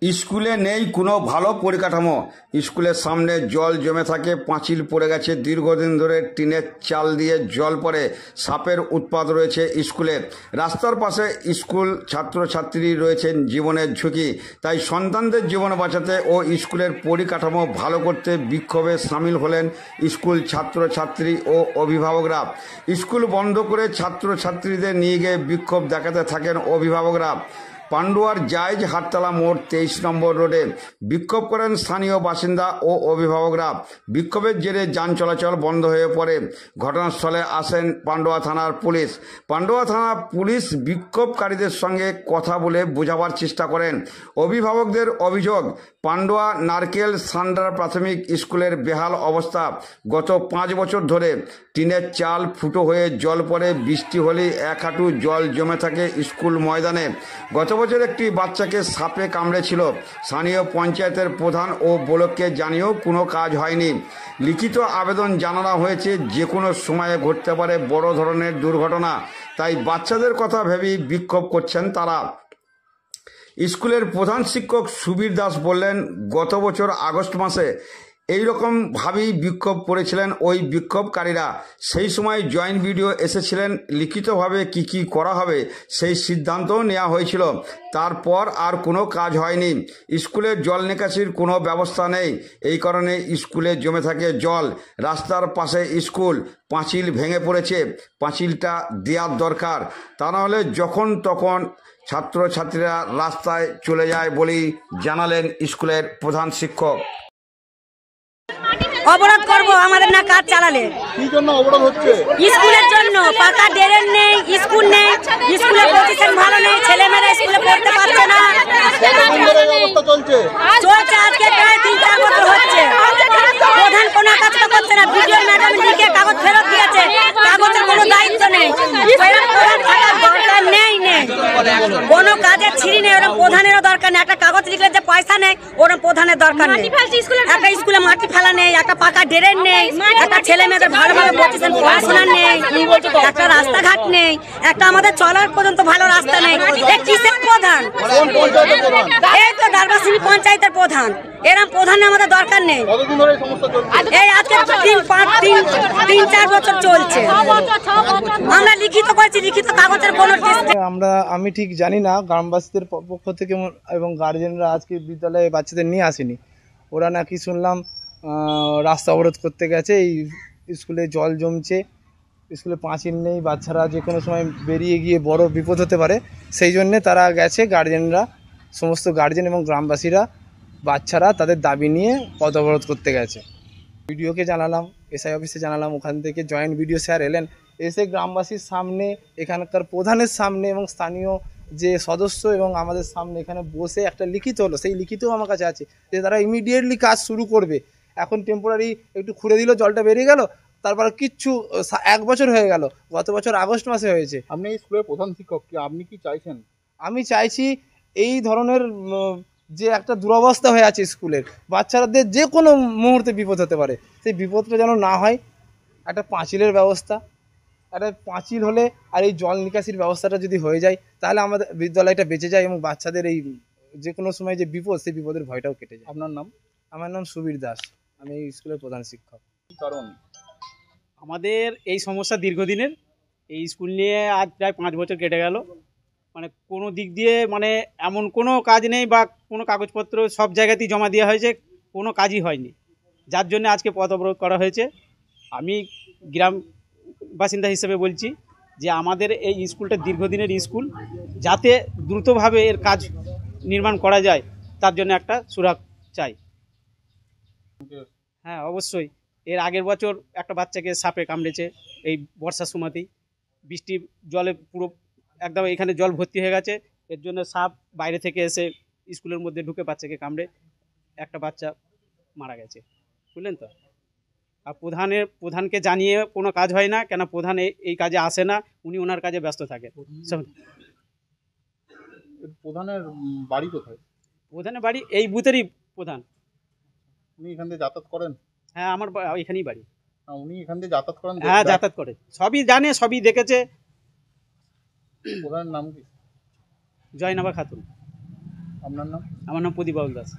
স্কুলে নেই কোনো ভালো পরিকাঠামো। স্কুলের সামনে জল জমে থাকে, পাঁচিল পড়ে গেছে, দীর্ঘদিন ধরে টিনের চাল দিয়ে জল পড়ে, সাপের উৎপাত রয়েছে স্কুলে। রাস্তার পাশে স্কুল, ছাত্রছাত্রী রয়েছেন জীবনের ঝুঁকি। তাই সন্তানদের জীবন বাঁচাতে ও স্কুলের পরিকাঠামো ভালো করতে বিক্ষোভে সামিল হলেন স্কুল ছাত্রছাত্রী ও অভিভাবকরা। স্কুল বন্ধ করে ছাত্রছাত্রীদের নিয়ে গিয়ে বিক্ষোভ দেখাতে থাকেন অভিভাবকরা। পান্ডুয়ার জায়েজ হাটতলা মোড় 23 নম্বর রোডে বিক্ষোভ করেন স্থানীয় বাসিন্দা ও অভিভাবকরা। বিক্ষোভের জেরে যান চলাচল বন্ধ হয়ে পড়ে। ঘটনাস্থলে আসেন পান্ডুয়া থানার পুলিশ। পান্ডুয়া থানা পুলিশ বিক্ষোভকারীদের সঙ্গে কথা বলে বোঝাবার চেষ্টা করেন। অভিভাবকদের অভিযোগ, পান্ডুয়া নারকেল সান্ডার প্রাথমিক স্কুলের বেহাল অবস্থা। গত 5 বছর ধরে টিনের চাল ফুটো হয়ে জল পড়ে, বৃষ্টি হলেই 1 হাঁটু জল জমে থাকে স্কুল ময়দানে। গত বছর একটি বাচ্চাকে সাপে কামড়েছিল। স্থানীয় পঞ্চায়েতের প্রধান ও ব্লককে জানিয়েও কোনো কাজ হয়নি। লিখিত আবেদন জানানো হয়েছে, যে কোনো সময়ে ঘটতে পারে বড় ধরনের দুর্ঘটনা। তাই বাচ্চাদের কথা ভেবেই বিক্ষোভ করছেন তারা। স্কুলের প্রধান শিক্ষক সুবীর দাস বললেন, গত বছর আগস্ট মাসে এইরকমভাবেই বিক্ষোভ করেছিলেন ওই বিক্ষোভকারীরা। সেই সময় জয়েন্ট ভিডিও এসেছিলেন, লিখিতভাবে কি করা হবে সেই সিদ্ধান্তও নেওয়া হয়েছিল। তারপর আর কোনো কাজ হয়নি। স্কুলের জল নিকাশির কোনো ব্যবস্থা নেই, এই কারণে স্কুলে জমে থাকে জল। রাস্তার পাশে স্কুল, পাঁচিল ভেঙে পড়েছে, পাঁচিলটা দেওয়ার দরকার, তা নাহলে যখন তখন ছাত্রছাত্রীরা রাস্তায় চলে যায় বলেই জানালেন স্কুলের প্রধান শিক্ষক। অবরোধ করবো আমাদের না কাজ চালালে। কি জন্য অবরোধ হচ্ছে? স্কুলের জন্য। পাকা ড্রেন নেই, স্কুল নেই, স্কুলের পজিশন ভালো নেই, ছেলেমেয়েরা স্কুলে পড়তে পারছে না। অবস্থা চলছে আজকে প্রায় 3-4 বছর হচ্ছে। প্রধান কোনো কাজ তো করছে না। ভিডিও ম্যাডাম লিখে কাগজ ফেরত দিয়েছে, কাগজের কোনো দায়িত্ব নেই। প্রধান থাকার দরকার নেই। কোনো কাজের ছিঁড়ি নেই, ওরকম প্রধানেরও দরকার নেই। একটা কাগজ লিখলে যে পয়সা নেই, ওরকম প্রধানের দরকার নেই। একটা স্কুলে মাটি ফেলা নেই, একটা পাকা ড্রেন নেই, একটা ছেলে মেয়েদের ভালোভাবে পজিশন পড়াশোনা নেই, একটা রাস্তাঘাট নেই, একটা আমাদের চলার পর্যন্ত ভালো রাস্তা নেই। কিসের প্রধান? এই তো ডারবাসিনী পঞ্চায়েতের প্রধান। এরকম প্রধান আমাদের দরকার নেই। এই আজকে 3-4 বছর চলছে। আমরা লিখিত করেছি, লিখিত কাগজের কোনো আমি ঠিক জানি না গ্রামবাসীদের পক্ষ থেকে এবং গার্জেনরা আজকে বিদ্যালয়ে বাচ্চাদের নিয়ে আসেনি। ওরা নাকি শুনলাম রাস্তা অবরোধ করতে গেছে। এই স্কুলে জল জমছে, স্কুলে পাঁচিল নেই, বাচ্চারা যে কোনো সময় বেরিয়ে গিয়ে বড় বিপদ হতে পারে, সেই জন্যে তারা গেছে। গার্জেনরা, সমস্ত গার্জেন এবং গ্রামবাসীরা, বাচ্চারা তাদের দাবি নিয়ে পথ অবরোধ করতে গেছে। ভিডিওকে জানালাম, এসআই অফিসে জানালাম, ওখান থেকে জয়েন্ট ভিডিও স্যার এলেন, এসে গ্রামবাসীর সামনে, এখানকার প্রধানের সামনে এবং স্থানীয় যে সদস্য এবং আমাদের সামনে এখানে বসে একটা লিখিত হলো। সেই লিখিতও আমার কাছে আছে যে তারা ইমিডিয়েটলি কাজ শুরু করবে। এখন টেম্পোরারি একটু খুঁড়ে দিল, জলটা বেরিয়ে গেল, তারপর কিচ্ছু 1 বছর হয়ে গেল, গত বছর আগস্ট মাসে হয়েছে। আপনি এই স্কুলের প্রধান শিক্ষক, আপনি কি চাইছেন? আমি চাইছি এই ধরনের যে একটা দুরবস্থা হয়ে আছে স্কুলের, বাচ্চাদের যে কোনো মুহূর্তে বিপদ হতে পারে, সেই বিপদটা যেন না হয়। একটা পাঁচিলের ব্যবস্থা, একটা পাঁচিল হলে আর এই জল নিকাশির ব্যবস্থাটা যদি হয়ে যায়, তাহলে আমাদের বিদ্যালয়টা বেঁচে যায় এবং বাচ্চাদের এই যে কোনো সময় যে বিপদ, সেই বিপদের ভয়টাও কেটে যায়। আপনার নাম? আমার নাম সুবীর দাস, আমি এই স্কুলের প্রধান শিক্ষক। কারণ আমাদের এই সমস্যা দীর্ঘদিনের। এই স্কুল নিয়ে আজ প্রায় 5 বছর কেটে গেল। মানে কোনো দিক দিয়ে এমন কোনো কাজ নেই, বা কোনো কাগজপত্র সব জায়গাতেই জমা দেওয়া হয়েছে, কোনো কাজই হয়নি, যার জন্য আজকে পথ অবরোধ করা হয়েছে। আমি গ্রাম বাসিন্দা হিসেবে বলছি যে আমাদের এই স্কুলটা দীর্ঘদিনের স্কুল, যাতে দ্রুতভাবে এর কাজ নির্মাণ করা যায়, তার জন্য একটা সুরাহা চাই। হ্যাঁ, অবশ্যই। এর আগের বছর একটা বাচ্চাকে সাপে কামড়েছে এই বর্ষার সময়তেই। বৃষ্টির জলে পুরো একদম এখানে জল ভর্তি হয়ে গেছে। এর জন্য সাপ বাইরে থেকে এসে স্কুলের মধ্যে ঢুকে বাচ্চাকে কামড়ে একটা বাচ্চা মারা গেছে, বুঝলেন তো। আর প্রধানকে জানিয়ে কোনো কাজ হয় না, কেন প্রধান এই কাজে আসে না, উনি ওনার কাজে ব্যস্ত থাকে। প্রধানের বাড়ি কোথায়? প্রধানের বাড়ি এই বুথেরই প্রধান। উনি এখান থেকে যাতায়াত করেন? হ্যাঁ, আমার এখানেই বাড়ি। উনি এখান থেকে যাতায়াত করেন? হ্যাঁ, যাতায়াত করে, সবই জানে, সবই দেখেছে। প্রধানের নাম কি? জয়নাবা খাতুন। আপনার নাম? আমার নাম প্রদীপ বাউল দাস।